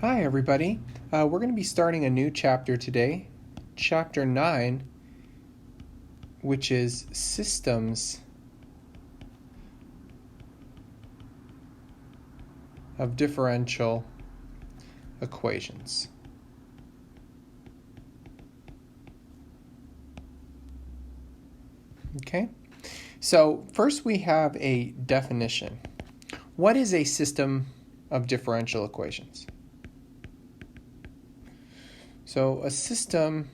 Hi everybody. We're going to be starting a new chapter today, Chapter 9, which is Systems of Differential Equations. Okay, so first we have a definition. What is a system of differential equations? So a system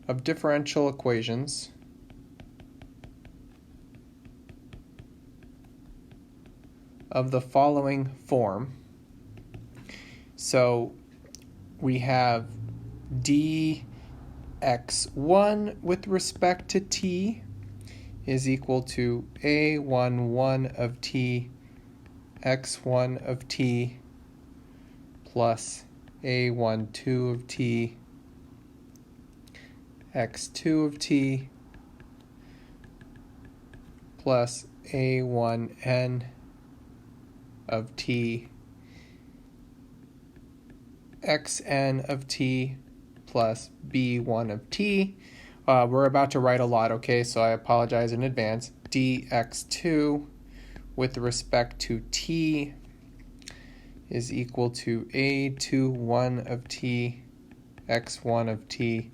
of differential equations of the following form. So we have dx1 with respect to t is equal to a11 of t x1 of t plus a12 of t x2 of t plus a1n of t xn of t plus b1 of t. We're about to write a lot, okay, so I apologize in advance. dx2 with respect to t is equal to a21 of t x1 of t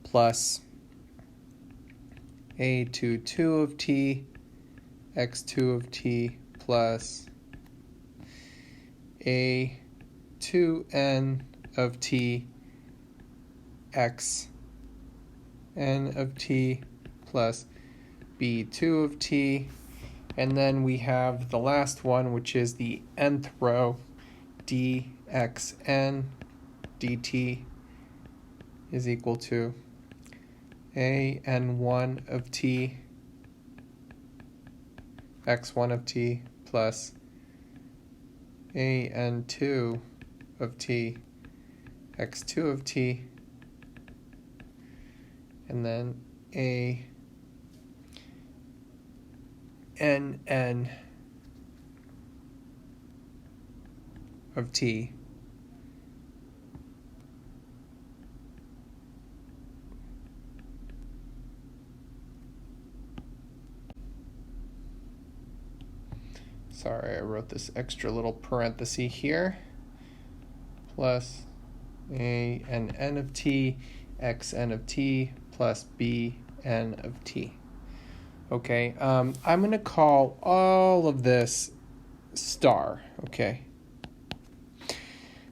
plus a22 of t x2 of t plus a2n of t xn of t plus b2 of t. And then we have the last one, which is the nth row, dxn dt is equal to an1 of t x1 of t plus an2 of t x2 of t, and then ann of t sorry, I wrote this extra little parenthesis here, plus an of t xn of t plus bn of t. Okay, I'm going to call all of this star, okay?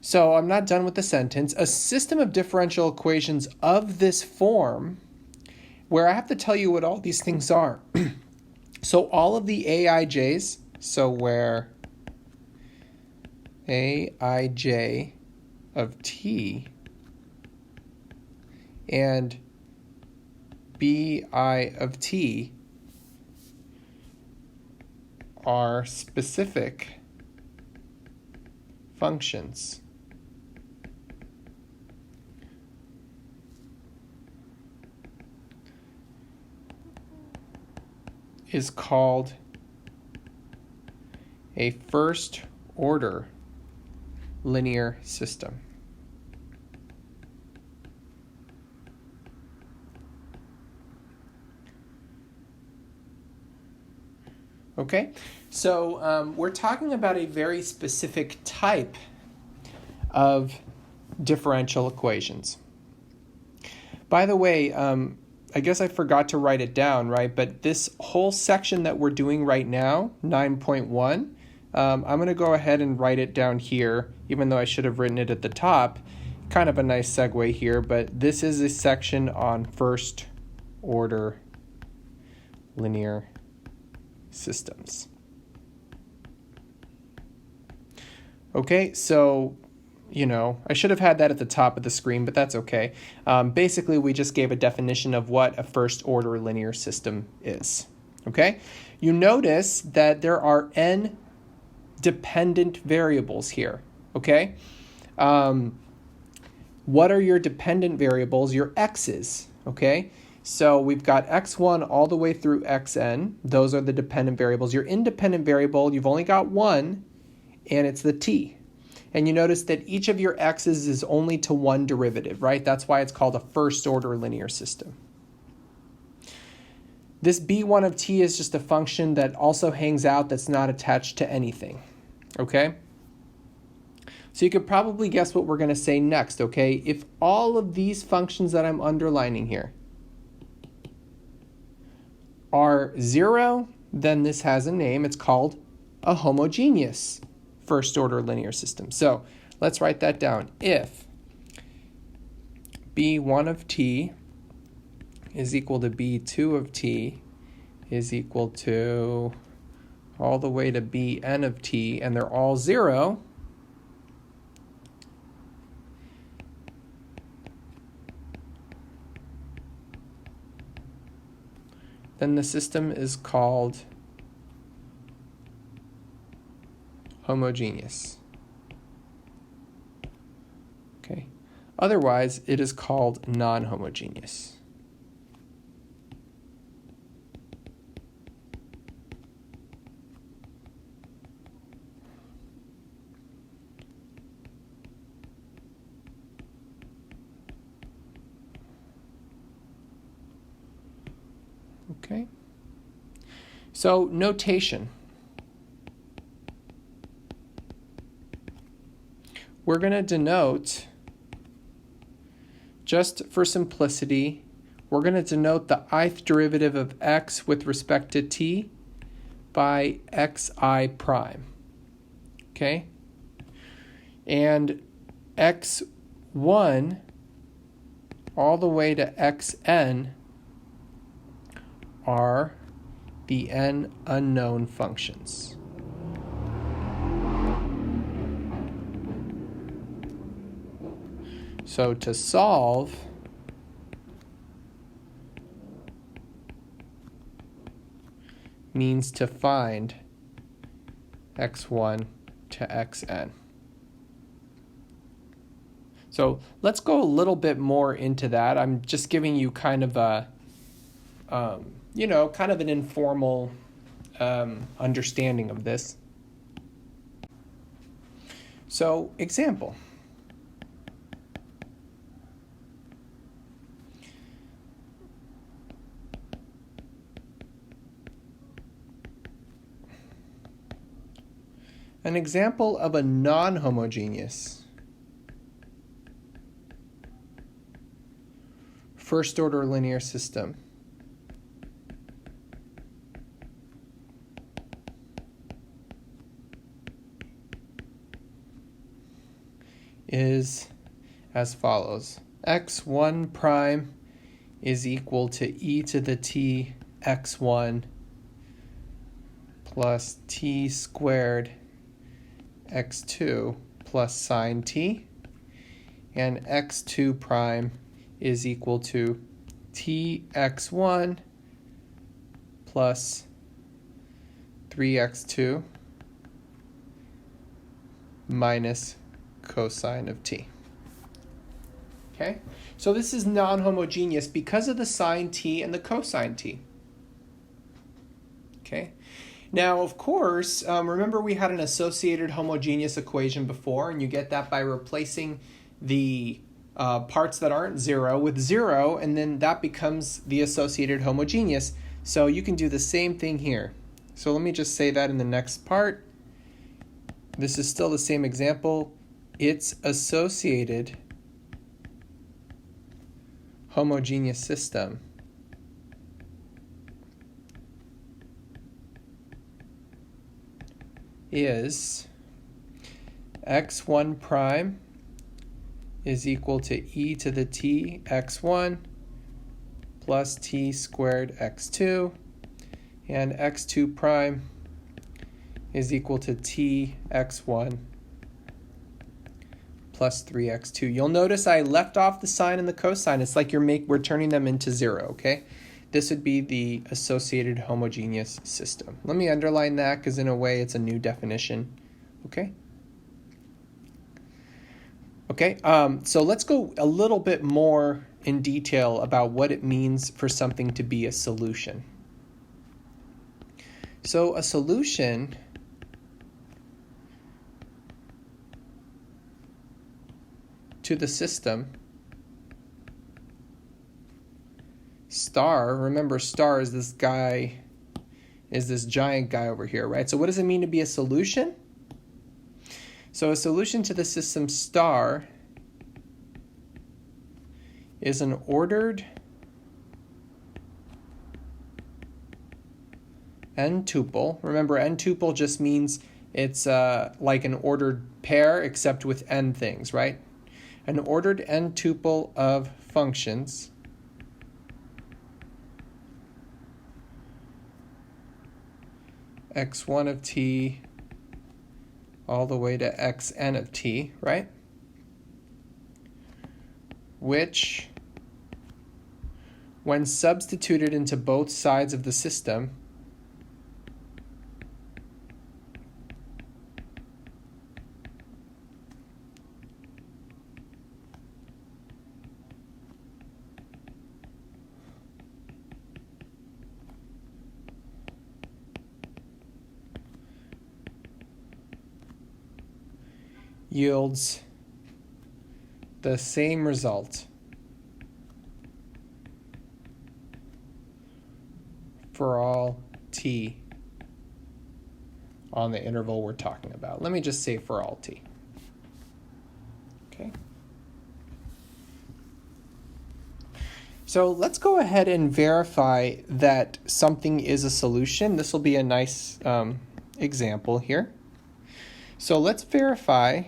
So I'm not done with the sentence. A system of differential equations of this form, where I have to tell you what all these things are. So all of the aij's, so where aij of t and bi of t are specific functions is called a first-order linear system. Okay, so we're talking about a very specific type of differential equations. By the way, I guess I forgot to write it down, right? But this whole section that we're doing right now, 9.1, I'm going to go ahead and write it down here, even though I should have written it at the top. Kind of a nice segue here, but this is a section on first-order linear systems. Okay, so, I should have had that at the top of the screen, but that's okay. Basically, we just gave a definition of what a first-order linear system is. Okay? You notice that there are n dependent variables here. Okay? What are your dependent variables? Your x's. Okay? So we've got x1 all the way through xn. Those are the dependent variables. Your independent variable, you've only got one, and it's the t. And you notice that each of your x's is only to one derivative, right? That's why it's called a first-order linear system. This b1 of t is just a function that also hangs out that's not attached to anything, okay? So you could probably guess what we're going to say next, okay? If all of these functions that I'm underlining here are 0, then this has a name. It's called a homogeneous first-order linear system. So let's write that down. If b1 of t is equal to b2 of t is equal to all the way to bn of t, and they're all 0, then the system is called homogeneous. Okay. Otherwise, it is called non-homogeneous. Okay. So, notation. We're going to denote, just for simplicity, we're going to denote the ith derivative of x with respect to t by xi prime. Okay? And x1 all the way to xn are the n unknown functions. So to solve, means to find x1 to xn. So let's go a little bit more into that. I'm just giving you kind of a, kind of an informal understanding of this. So, example. An example of a non-homogeneous first-order linear system is as follows. x1 prime is equal to e to the t x1 plus t squared x2 plus sine t, and x2 prime is equal to t x1 plus 3x2 minus cosine of t. Okay, so this is non-homogeneous because of the sine t and the cosine t. Okay, now of course, remember we had an associated homogeneous equation before, and you get that by replacing the parts that aren't 0 with 0, and then that becomes the associated homogeneous. So you can do the same thing here. So let me just say that in the next part. This is still the same example. Its associated homogeneous system is x1 prime is equal to e to the t x1 plus t squared x2, and x2 prime is equal to t x1 plus 3x2. You'll notice I left off the sine and the cosine. It's like we're turning them into 0, okay? This would be the associated homogeneous system. Let me underline that because in a way it's a new definition, okay? Okay, so let's go a little bit more in detail about what it means for something to be a solution. So a solution to the system star, remember star is this guy, is this giant guy over here, right? So what does it mean to be a solution? So a solution to the system star is an ordered n-tuple. Remember, n-tuple just means it's like an ordered pair except with n things, right? An ordered n-tuple of functions x1 of t all the way to xn of t, right? Which, when substituted into both sides of the system, yields the same result for all t on the interval we're talking about. Let me just say for all t. Okay. So let's go ahead and verify that something is a solution. This will be a nice example here. So let's verify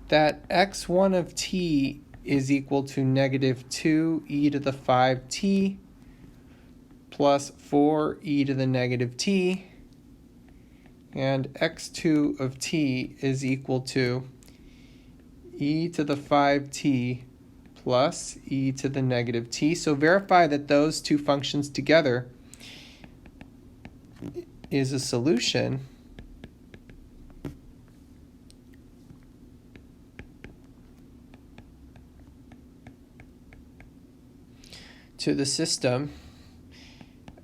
that x1 of t is equal to negative 2e to the 5t plus 4e to the negative t, and x2 of t is equal to e to the 5t plus e to the negative t. So verify that those two functions together is a solution to the system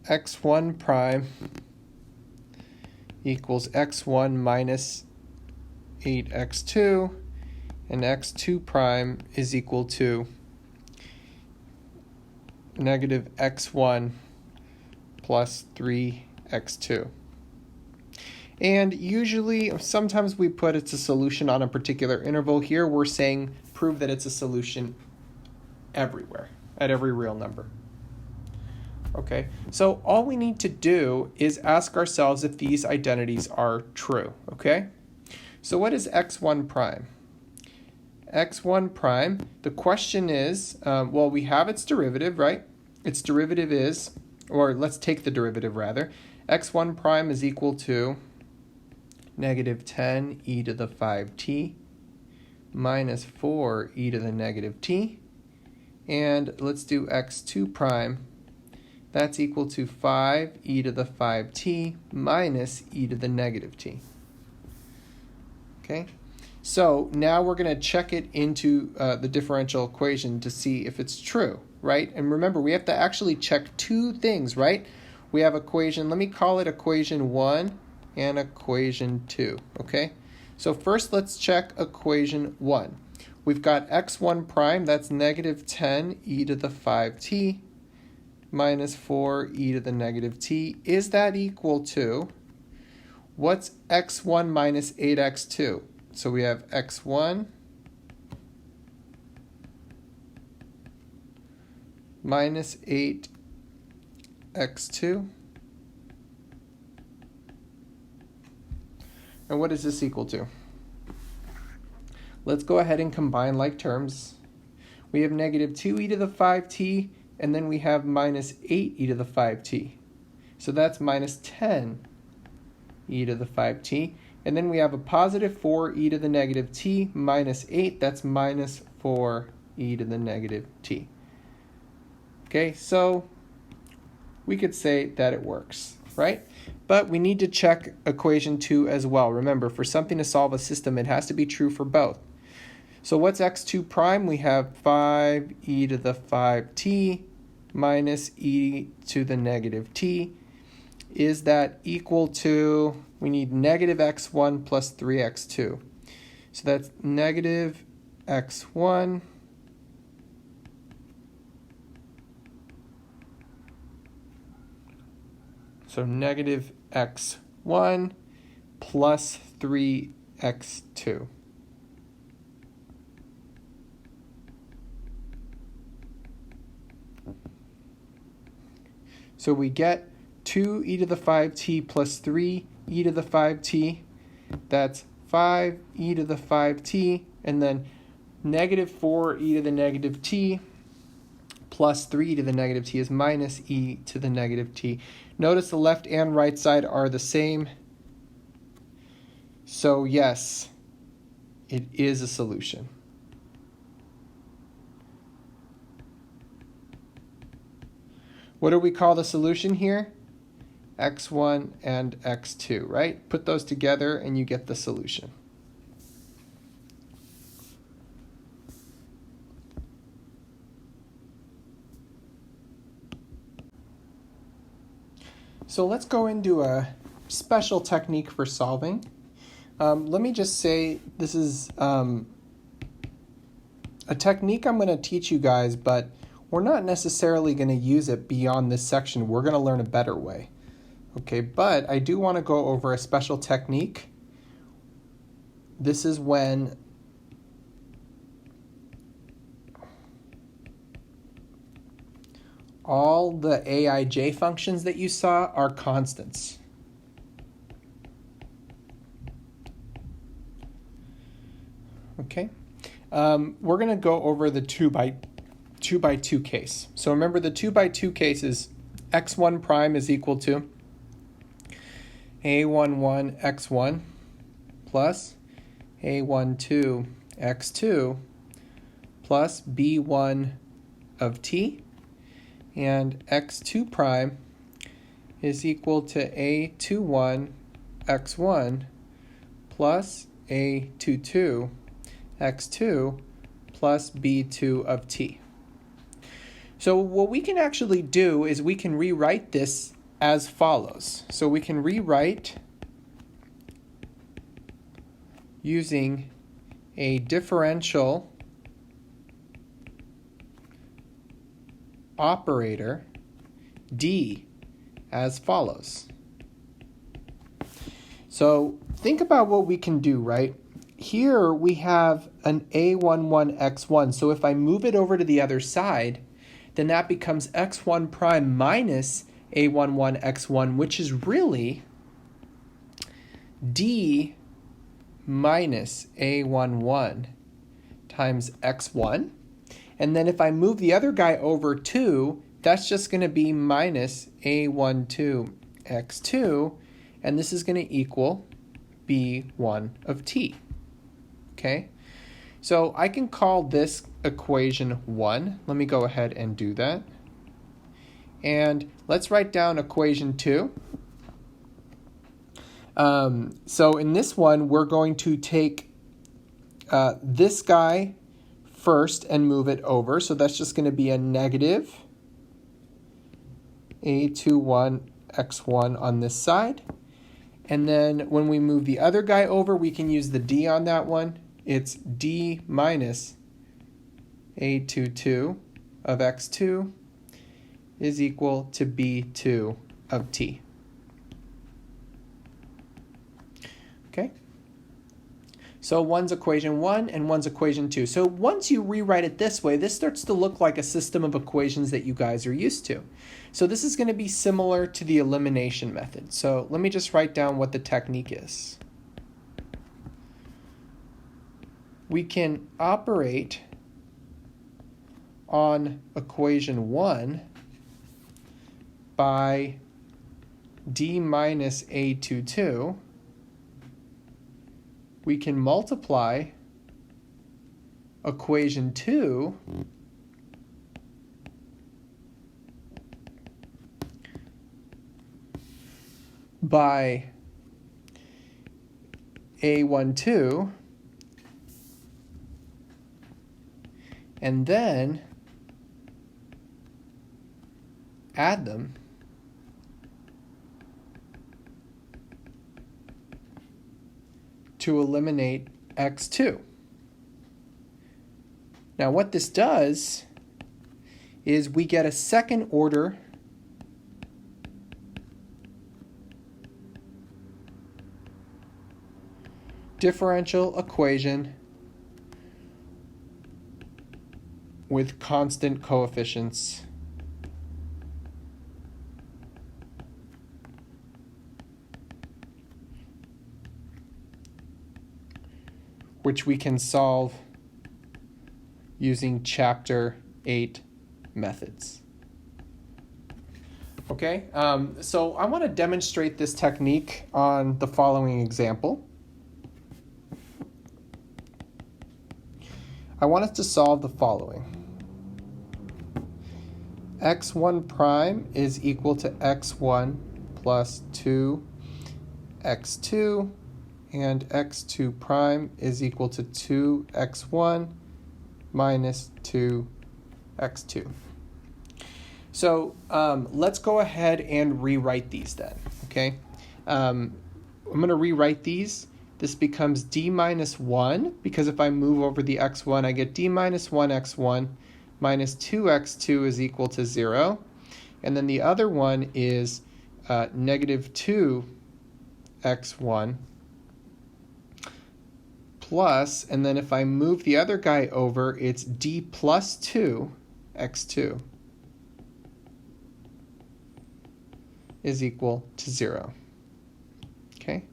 x1 prime equals x1 minus 8x2, and x2 prime is equal to negative x1 plus 3x2. And usually, sometimes we put it's a solution on a particular interval. Here we're saying prove that it's a solution everywhere, at every real number. Okay, so all we need to do is ask ourselves if these identities are true, okay? So what is x1 prime? x1 prime, the question is, well, we have its derivative, right? Its derivative is, or let's take the derivative rather, x1 prime is equal to negative 10 e to the 5t minus 4 e to the negative t. And let's do x2 prime. That's equal to 5 e to the 5t minus e to the negative t. Okay, so now we're going to check it into the differential equation to see if it's true, right? And remember, we have to actually check two things, right? We have equation, let me call it equation 1 and equation 2, okay? So first let's check equation 1. We've got x1 prime, that's negative 10 e to the 5t minus 4 e to the negative t. Is that equal to, what's x1 minus 8x2? So we have x1 minus 8x2. And what is this equal to? Let's go ahead and combine like terms. We have negative 2e to the 5t, and then we have minus 8e to the 5t. So that's minus 10e to the 5t. And then we have a positive 4e to the negative t minus 8. That's minus 4e to the negative t. Okay, so we could say that it works, right? But we need to check equation 2 as well. Remember, for something to solve a system, it has to be true for both. So what's x2 prime? We have 5e to the 5t minus e to the negative t. Is that equal to, we need negative x1 plus 3x2. So that's negative x1 so negative x1 plus 3x2. So we get 2e to the 5t plus 3e to the 5t. That's 5e to the 5t, and then negative 4e to the negative t plus 3 to the negative t is minus e to the negative t. Notice the left and right side are the same. So yes, it is a solution. What do we call the solution here? x1 and x2, right? Put those together and you get the solution. So let's go into a special technique for solving. Let me just say this is a technique I'm going to teach you guys, but we're not necessarily going to use it beyond this section. We're going to learn a better way. Okay, but I do want to go over a special technique. This is when all the aij functions that you saw are constants. Okay, we're going to go over the 2 by 2 case. So remember, the 2 by 2 case is x1 prime is equal to a11 x1 plus a12 x2 plus b1 of t, and x2 prime is equal to a21 x1 plus a22 x2 plus b2 of t. So what we can actually do is we can rewrite this as follows. So we can rewrite using a differential operator d as follows. So think about what we can do, right? Here we have an a11 x1. So if I move it over to the other side, then that becomes x1 prime minus a11 x1, which is really d minus a11 times x1. And then if I move the other guy over too, that's just going to be minus a12 x2, and this is going to equal b1 of t. Okay, so I can call this equation 1. Let me go ahead and do that. And let's write down equation 2. So in this one, we're going to take this guy first and move it over. So that's just going to be a negative a21 x1 on this side. And then when we move the other guy over, we can use the d on that one. It's d minus a22 of x2 is equal to b2 of t. Okay? So one's equation 1 and one's equation 2. So once you rewrite it this way, this starts to look like a system of equations that you guys are used to. So this is going to be similar to the elimination method. So let me just write down what the technique is. We can operate on equation 1 by d minus a22. We can multiply equation 2 by a12, and then add them to eliminate x2. Now what this does is we get a second order differential equation with constant coefficients which we can solve using Chapter 8 methods. Okay, so I want to demonstrate this technique on the following example. I want us to solve the following. x1 prime is equal to x1 plus 2x2, and x2 prime is equal to 2x1 minus 2x2. So let's go ahead and rewrite these then, okay? I'm going to rewrite these. This becomes d minus 1, because if I move over the x1, I get d minus 1x1 minus 2x2 is equal to 0. And then the other one is negative 2x1 plus, and then if I move the other guy over, it's d plus 2x2 is equal to 0. Okay?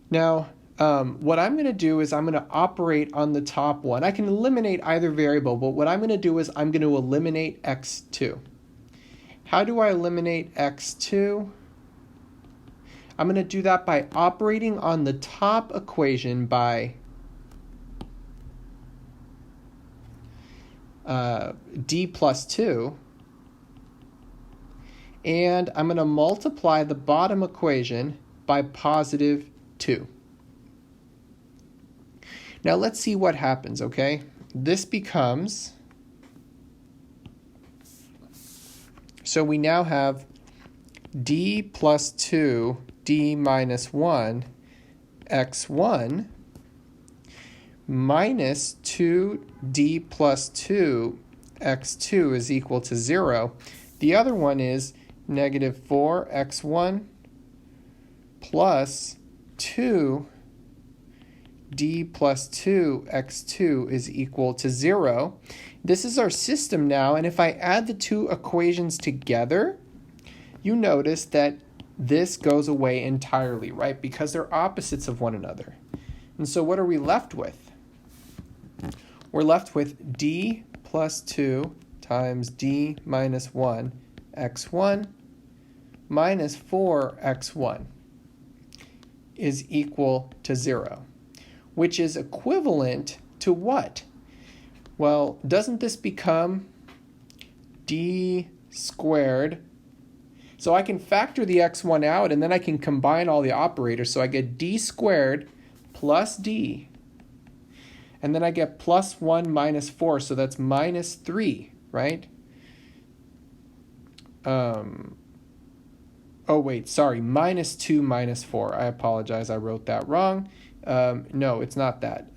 Now, what I'm going to do is I'm going to operate on the top one. I can eliminate either variable, but what I'm going to do is I'm going to eliminate x2. How do I eliminate x2? I'm going to do that by operating on the top equation by d plus 2, and I'm going to multiply the bottom equation by positive 2. Now let's see what happens, okay? This becomes, so we now have d plus 2, d minus 1, x1 minus 2d plus 2, x2 is equal to 0. The other one is negative 4x1 plus 2d plus 2 x2 is equal to 0. This is our system now, and if I add the two equations together, you notice that this goes away entirely, right? Because they're opposites of one another. And so what are we left with? We're left with d plus 2 times d minus 1 x1 minus 4x1 is equal to 0, which is equivalent to what? Well, doesn't this become d squared? So I can factor the x1 out, and then I can combine all the operators. So I get d squared plus d, and then I get plus 1 minus 4, so that's minus 3, right? Oh, wait, sorry, minus 2 minus 4. I apologize, I wrote that wrong. No, it's not that.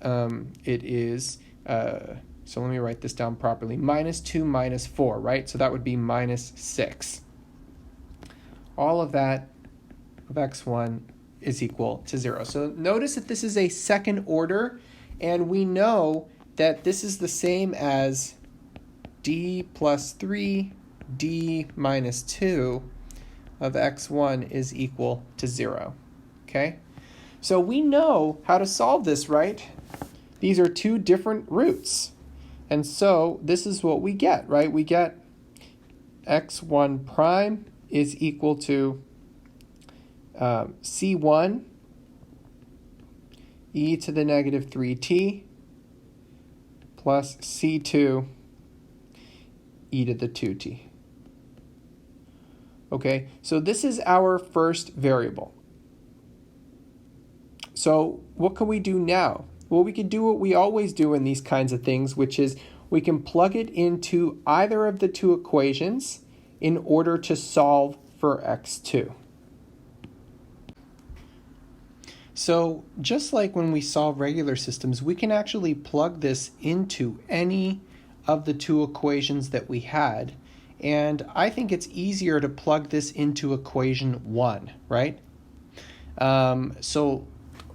It is, so let me write this down properly. Minus 2 minus 4, right? So that would be minus 6. All of that of x1 is equal to 0. So notice that this is a second order, and we know that this is the same as d plus 3, d minus 2 of x1 is equal to 0. Okay? So we know how to solve this, right? These are two different roots. And so this is what we get, right? We get x1 prime is equal to c1 e to the negative 3t plus c2 e to the 2t. Okay, so this is our first variable. So what can we do now? Well, we can do what we always do in these kinds of things, which is we can plug it into either of the two equations in order to solve for x2. So just like when we solve regular systems, we can actually plug this into any of the two equations that we had. And I think it's easier to plug this into equation 1, right? So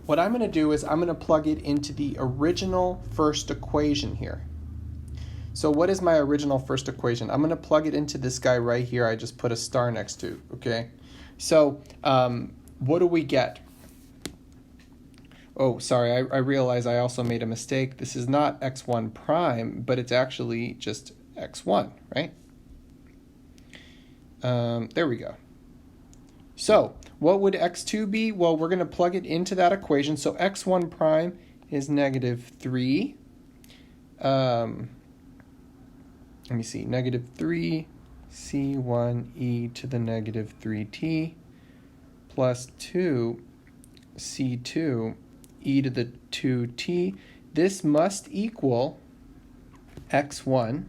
what I'm going to do is I'm going to plug it into the original first equation here. So what is my original first equation? I'm going to plug it into this guy right here. I just put a star next to, okay? So what do we get? Oh, sorry, I realize I also made a mistake. This is not x1 prime, but it's actually just x1, right? There we go. So what would x2 be? Well, we're going to plug it into that equation. So x1 prime is negative 3. Let me see, negative 3 c1 e to the negative 3t plus 2 c2 e to the 2t. This must equal x1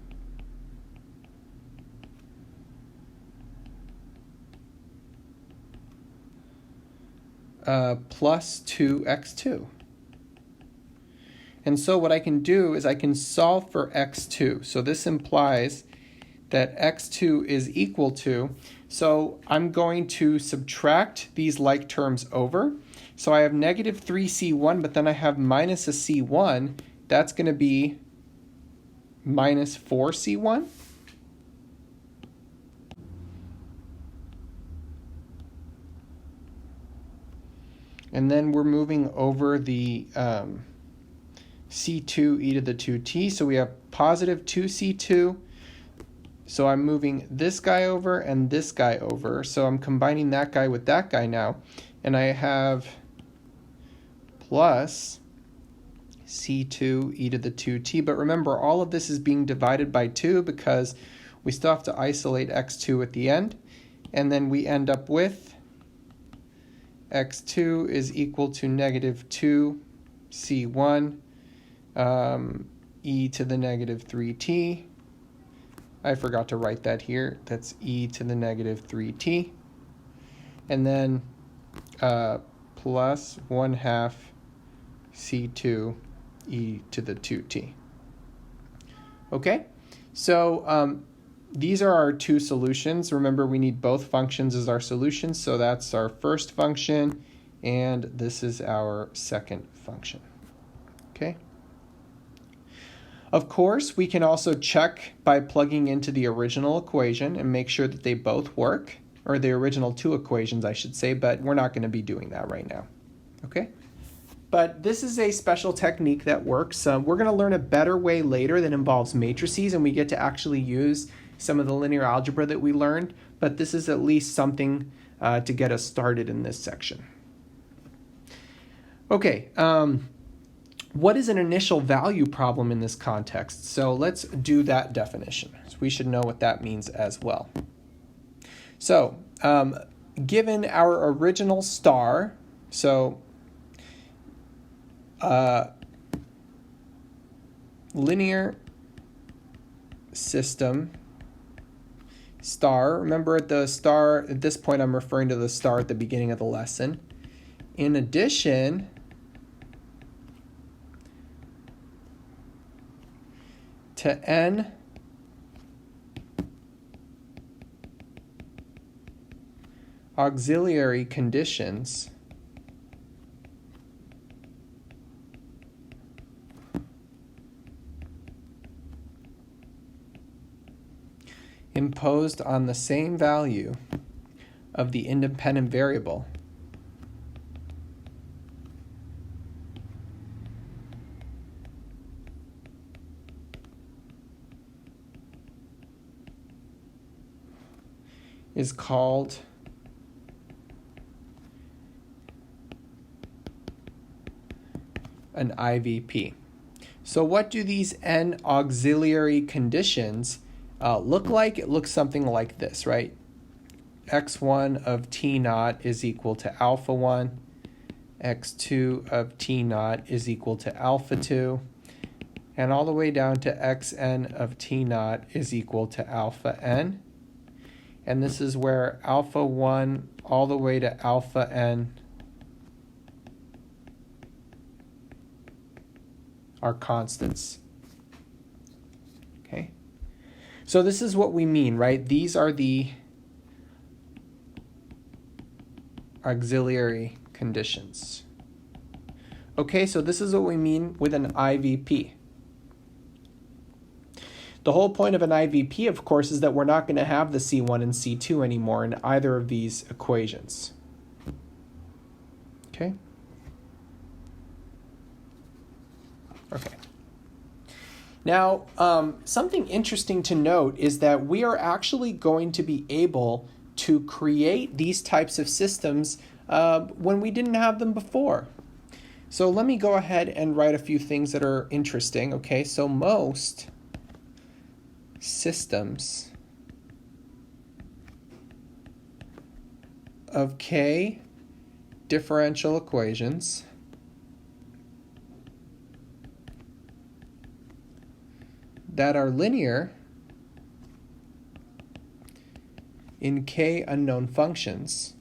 plus 2x2. And so what I can do is I can solve for x2. So this implies that x2 is equal to, so I'm going to subtract these like terms over. So I have negative 3c1, but then I have minus a c1. That's going to be minus 4c1. And then we're moving over the c2 e to the 2t. So we have positive 2c2. So I'm moving this guy over and this guy over. So I'm combining that guy with that guy now. And I have plus c2 e to the 2t. But remember, all of this is being divided by 2 because we still have to isolate x2 at the end. And then we end up with x2 is equal to negative 2 c1 e to the negative 3t. I forgot to write that here. That's e to the negative 3t. And then plus 1/2 c2 e to the 2t. Okay, so these are our two solutions. Remember, we need both functions as our solutions, so that's our first function, and this is our second function. Okay. Of course, we can also check by plugging into the original equation and make sure that they both work, or the original two equations, I should say, but we're not going to be doing that right now. Okay? But this is a special technique that works. We're going to learn a better way later that involves matrices, and we get to actually use some of the linear algebra that we learned, but this is at least something to get us started in this section. Okay, what is an initial value problem in this context? So let's do that definition. So we should know what that means as well. So given our original star, so linear system star, remember at the star, at this point I'm referring to the star at the beginning of the lesson. In addition to n auxiliary conditions imposed on the same value of the independent variable is called an IVP. So what do these n auxiliary conditions look like? It looks something like this, right? x1 of t naught is equal to alpha 1. x2 of t naught is equal to alpha 2. And all the way down to xn of t naught is equal to alpha n. And this is where alpha 1 all the way to alpha n are constants. Okay? So this is what we mean, right? These are the auxiliary conditions. Okay, so this is what we mean with an IVP. The whole point of an IVP, of course, is that we're not going to have the C1 and C2 anymore in either of these equations. Okay? Okay. Now, something interesting to note is that we are actually going to be able to create these types of systems when we didn't have them before. So let me go ahead and write a few things that are interesting. Okay, so most systems of K differential equations that are linear in K unknown functions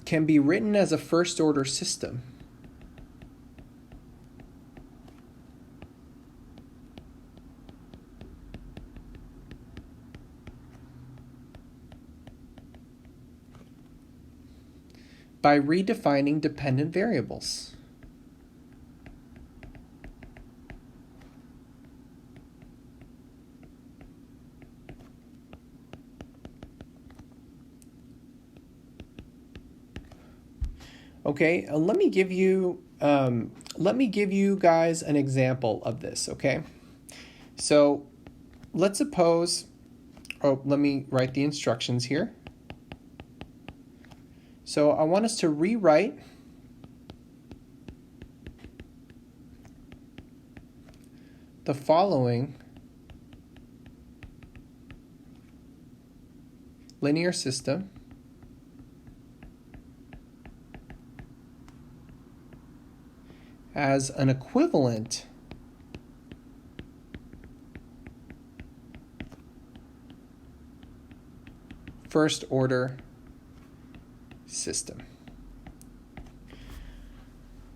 can be written as a first-order system by redefining dependent variables. Okay, let me give you guys an example of this. Okay, so let's suppose. Oh, let me write the instructions here. So I want us to rewrite the following linear system as an equivalent first-order system.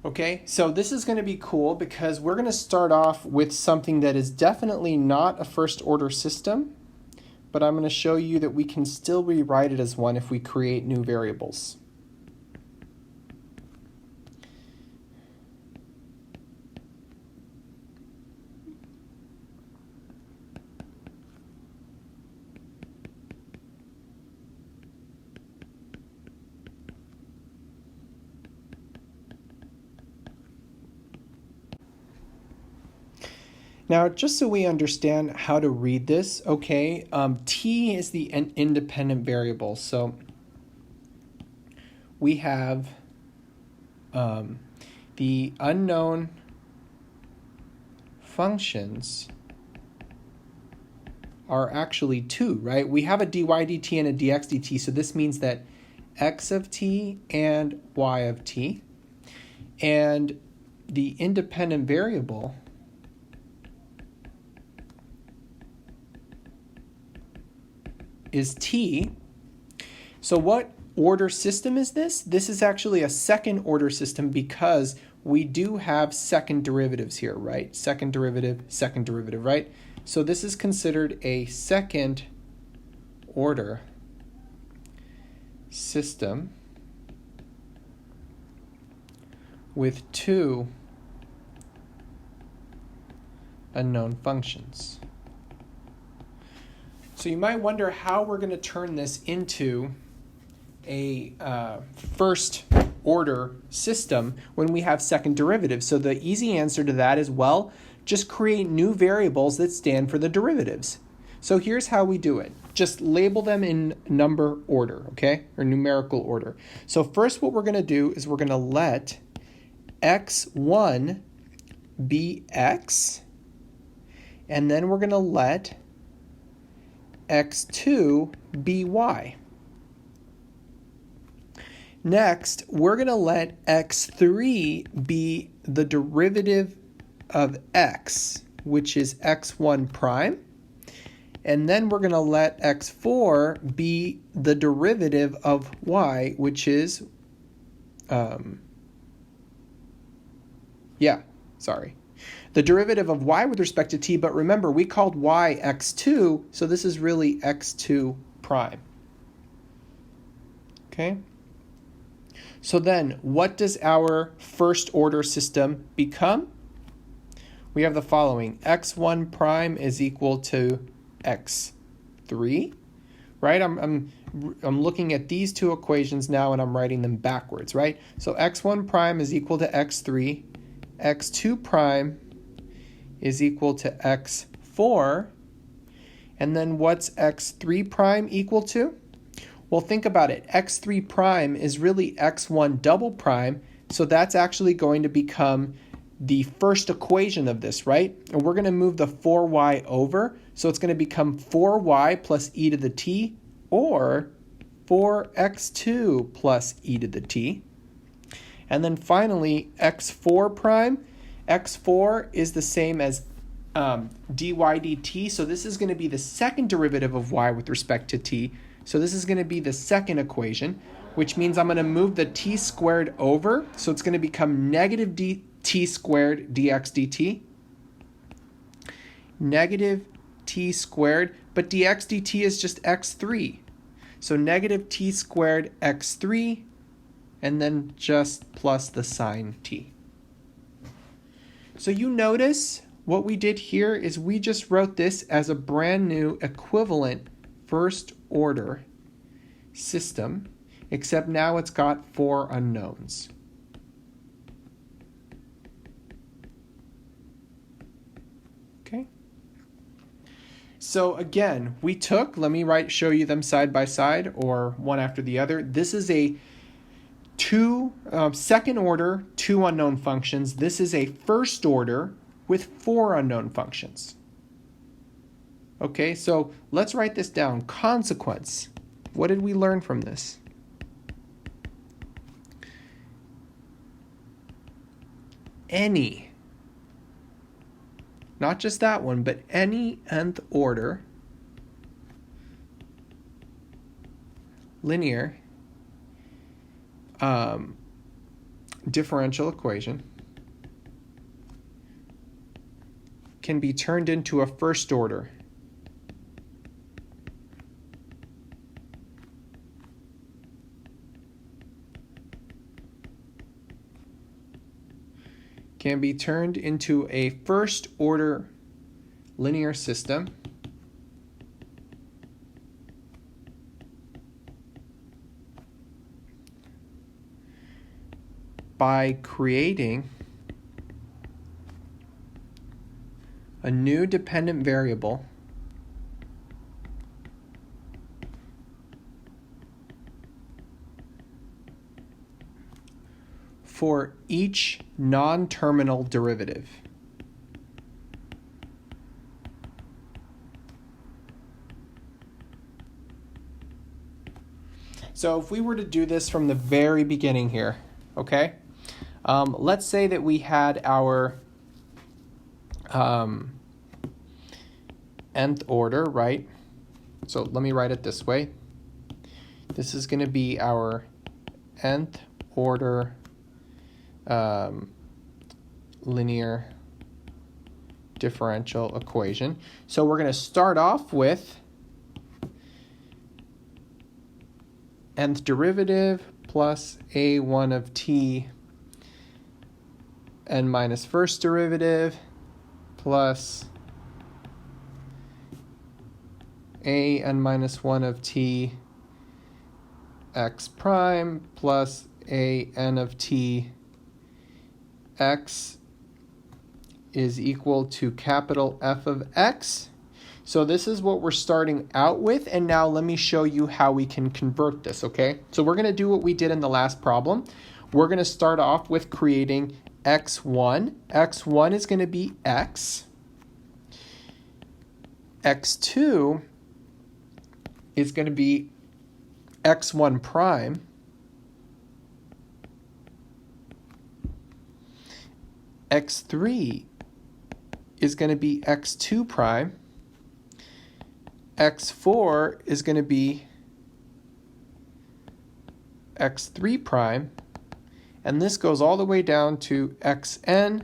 Okay, so this is going to be cool because we're going to start off with something that is definitely not a first-order system, but I'm going to show you that we can still rewrite it as one if we create new variables. Now, just so we understand how to read this, okay, t is the independent variable. So we have the unknown functions are actually two, right? We have a dy dt and a dx dt, so this means that x of t and y of t, and the independent variable is t. So what order system is this? This is actually a second order system because we do have second derivatives here, right? Second derivative, right? So this is considered a second order system with two unknown functions. So you might wonder how we're going to turn this into a first order system when we have second derivatives. So the easy answer to that is, well, just create new variables that stand for the derivatives. So here's how we do it. Just label them in number order, okay, or numerical order. So first what we're going to do is we're going to let x1 be x, and then we're going to let x2 be y. Next, we're going to let x3 be the derivative of x, which is x1 prime. and then we're going to let x4 be the derivative of y, which is, the derivative of y with respect to t, but remember, we called y x2, so this is really x2 prime. Okay? So then, what does our first order system become? We have the following. x1 prime is equal to x3, right? I'm looking at these two equations now and I'm writing them backwards, right? So x1 prime is equal to x3, x2 prime is equal to x4, and then what's x3 prime equal to? Well, think about it. x3 prime is really x1 double prime, so that's actually going to become the first equation of this, right? And we're going to move the 4y over, so it's going to become 4y plus e to the t, or 4x2 plus e to the t. And then finally, x4 prime. x4 is the same as dy dt, so this is going to be the second derivative of y with respect to t. So this is going to be the second equation, which means I'm going to move the t squared over, so it's going to become negative t squared dx dt. Negative t squared, but dx dt is just x3. So negative t squared x3, and then just plus the sine t. So you notice what we did here is we just wrote this as a brand new equivalent first order system, except now it's got 4 unknowns. Okay. So again, we took, let me show you them side by side or one after the other. This is a second order, 2 unknown functions. This is a first order with 4 unknown functions. Okay, so let's write this down. Consequence. What did we learn from this? Any, not just that one, but any nth order linear differential equation can be turned into a first order linear system by creating a new dependent variable for each non-terminal derivative. So if we were to do this from the very beginning here, okay? Let's say that we had our nth order, right? So let me write it this way. This is going to be our nth order linear differential equation. So we're going to start off with nth derivative plus a1 of t n minus first derivative plus a n minus 1 of t x prime plus a n of t x is equal to capital F of x. So this is what we're starting out with, and now let me show you how we can convert this, okay? So we're going to do what we did in the last problem. We're going to start off with creating x1. x1 is going to be x. x2 is going to be x1 prime. x3 is going to be x2 prime. x4 is going to be x3 prime, and this goes all the way down to xn,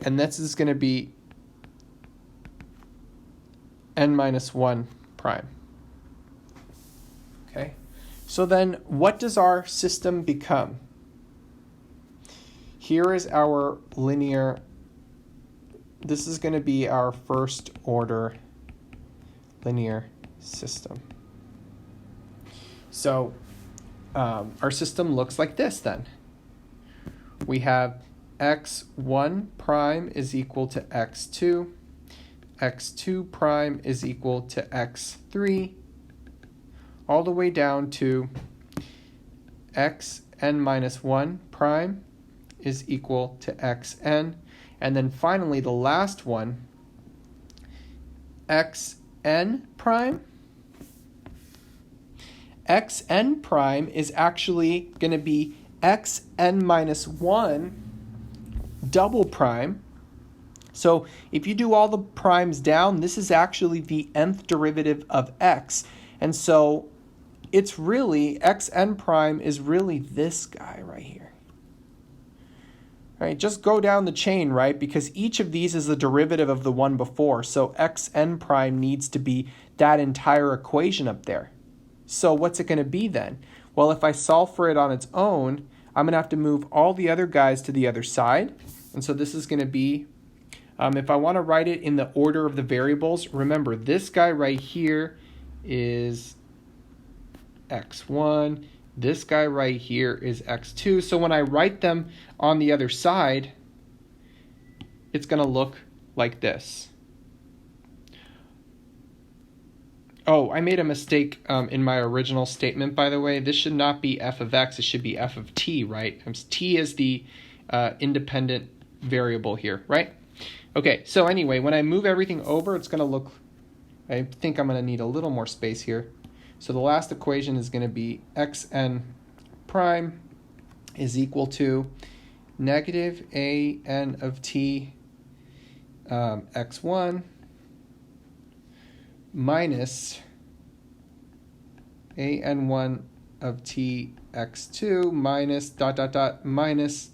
and this is going to be n minus 1 prime. Okay, so then what does our system become? Here is our linear, this is going to be our first order linear system. So our system looks like this then. We have x1 prime is equal to x2, x2 prime is equal to x3, all the way down to xn minus 1 prime is equal to xn, and then finally the last one, xn prime. Xn prime is actually going to be xn minus 1 double prime. So if you do all the primes down, this is actually the nth derivative of x. And so it's really, xn prime is really this guy right here. All right, just go down the chain, right? Because each of these is the derivative of the one before. So xn prime needs to be that entire equation up there. So what's it going to be then? Well, if I solve for it on its own, I'm going to have to move all the other guys to the other side. And so this is going to be, if I want to write it in the order of the variables, remember this guy right here is x1. This guy right here is x2. So when I write them on the other side, it's going to look like this. Oh, I made a mistake in my original statement, by the way. This should not be f of x, it should be f of t, right? T is the independent variable here, right? Okay, so anyway, when I move everything over, it's going to look, I think I'm going to need a little more space here. So the last equation is going to be xn prime is equal to negative an of t x1 minus an1 of t x2 minus dot dot dot minus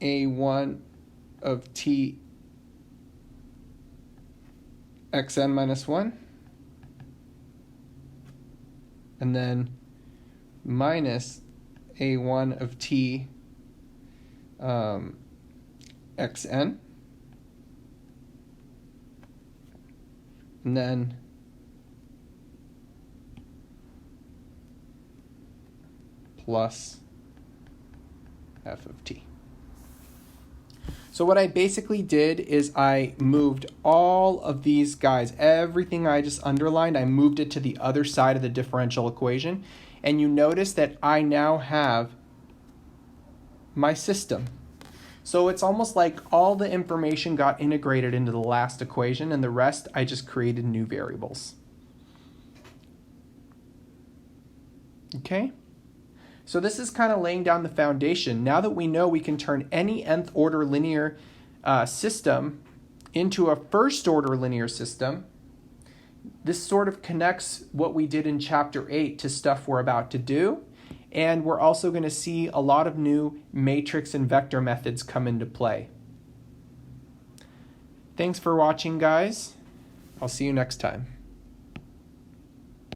a1 of t xn minus 1, and then minus a1 of t xn, and then plus f of t. So what I basically did is I moved all of these guys, everything I just underlined, I moved it to the other side of the differential equation. And you notice that I now have my system. So it's almost like all the information got integrated into the last equation, and the rest I just created new variables. Okay? So this is kind of laying down the foundation. Now that we know we can turn any nth order linear system into a first order linear system, this sort of connects what we did in chapter 8 to stuff we're about to do. And we're also going to see a lot of new matrix and vector methods come into play. Thanks for watching, guys. I'll see you next time.